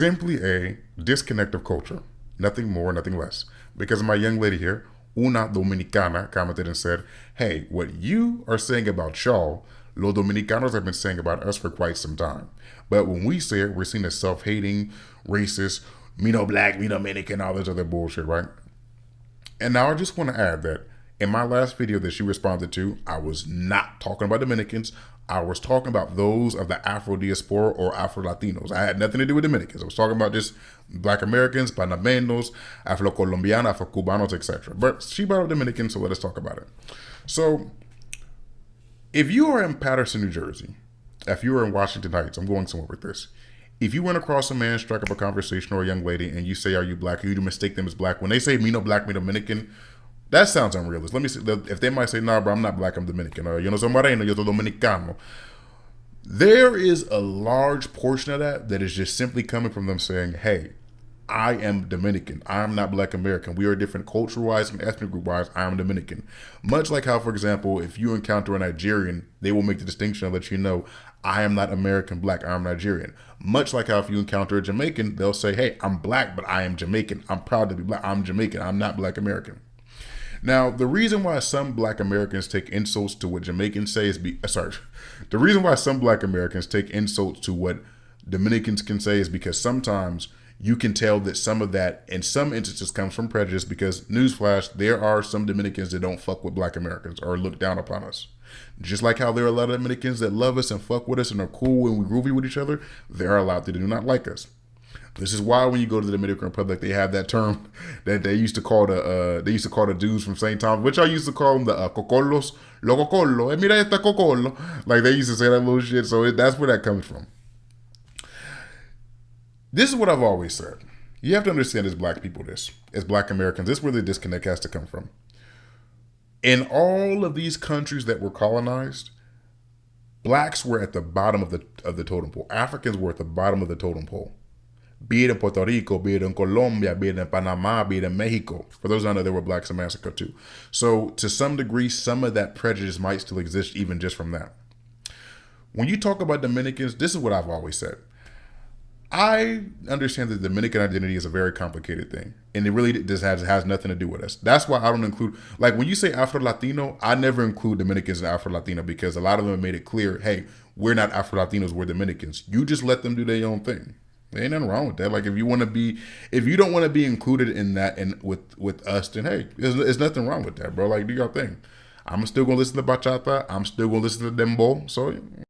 Simply a disconnect of culture. Nothing more, nothing less. Because my young lady here, una dominicana, commented and said, hey, what you are saying about y'all, los dominicanos have been saying about us for quite some time. But when we say it, we're seen as self-hating, racist, me no black, me Dominican, all this other bullshit, right? And now I just want to add that in my last video that she responded to, I was not talking about Dominicans. I was talking about those of the Afro diaspora or Afro Latinos. I had nothing to do with Dominicans. I was talking about just Black Americans, Panameños, Afro Colombianos, Afro Cubanos, etc. But she brought up Dominicans, so let us talk about it. So, if you are in Paterson, New Jersey, if you are in Washington Heights, I'm going somewhere with this. If you run across a man, strike up a conversation or a young lady, and you say, "Are you black?" You mistake them as black. When they say, "Me no black, me Dominican," that sounds unrealistic. Let me see if they might say, "Nah, bro, I'm not black, I'm Dominican," or "Yo no soy moreno, yo soy dominicano." There is a large portion of that is just simply coming from them saying, "Hey, I am Dominican. I am not Black American. We are different culture-wise and ethnic group-wise. I am Dominican." Much like how, for example, if you encounter a Nigerian, they will make the distinction and let you know, I am not American Black. I am Nigerian. Much like how if you encounter a Jamaican, they'll say, hey, I'm Black, but I am Jamaican. I'm proud to be Black. I'm Jamaican. I'm not Black American. Now, the reason why some Black Americans take insults to what Jamaicans say is the reason why some Black Americans take insults to what Dominicans can say is because sometimes you can tell that some of that, in some instances, comes from prejudice because, newsflash, there are some Dominicans that don't fuck with Black Americans or look down upon us. Just like how there are a lot of Dominicans that love us and fuck with us and are cool and we groovy with each other, there are a lot that do not like us. This is why when you go to the Dominican Republic, they have that term that they used to call the dudes from St. Thomas, which I used to call them the cocolos, lo cocolo, mira esta cocolo. Like they used to say that little shit, so that's where that comes from. This is what I've always said. You have to understand as Black people as Black Americans, this is where the disconnect has to come from. In all of these countries that were colonized, Blacks were at the bottom of the totem pole. Africans were at the bottom of the totem pole. Be it in Puerto Rico, be it in Colombia, be it in Panama, be it in Mexico. For those who don't know, there were Blacks in Mexico too. So to some degree, some of that prejudice might still exist even just from that. When you talk about Dominicans, this is what I've always said. I understand that the Dominican identity is a very complicated thing, and it really just has nothing to do with us. That's why I don't include, like when you say Afro-Latino, I never include Dominicans in Afro-Latino because a lot of them have made it clear, hey, we're not Afro-Latinos, we're Dominicans. You just let them do their own thing. There ain't nothing wrong with that. Like if you don't want to be included in that and with us, then hey, there's nothing wrong with that, bro. Like do your thing. I'm still gonna listen to bachata. I'm still gonna listen to dembow. So